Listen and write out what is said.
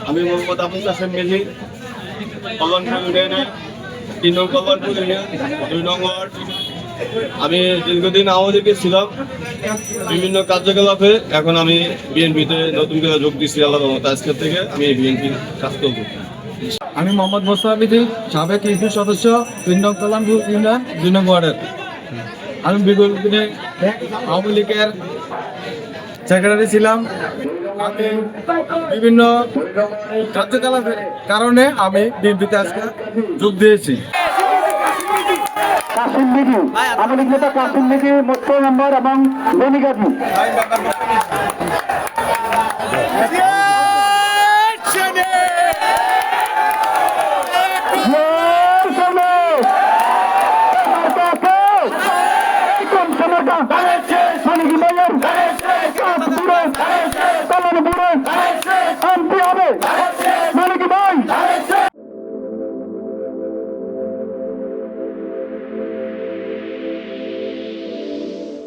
আমি মোহাম্মদ আবুল কাসেম মেজি, কল্যাণপুর ইউনিয়নের 3 নং কল্যাণপুর ইউনিয়ন 2 নং ওয়ার্ড। আমি দীর্ঘদিন আওয়ামী লীগে ছিলাম বিভিন্ন কার্যকলাপে। এখন আমি বিএনপিতে নতুন করে যোগ দিচ্ছি। আল্লাহর রহমতে আজকের থেকে আমি বিএনপির কাজ করব। আমি মোহাম্মদ মোস্তাফিজ, সাবেক ইউপি সদস্য, 3 নং কল্যাণপুর ইউনিয়ন 2 নং ওয়ার্ডের। আমি বিগত দিনে আওয়ামী লীগের সেক্রেটারি ছিলাম। আমি বিভিন্ন কার্যকলাপের কারণে আমি বিএনপিতে আজকে যোগ দিয়েছি। কাসিম মিগি, আওয়ামী লীগ নেতা কাসিম মিগি, মোটর নম্বর এবং বনিগাজী। সমর্থন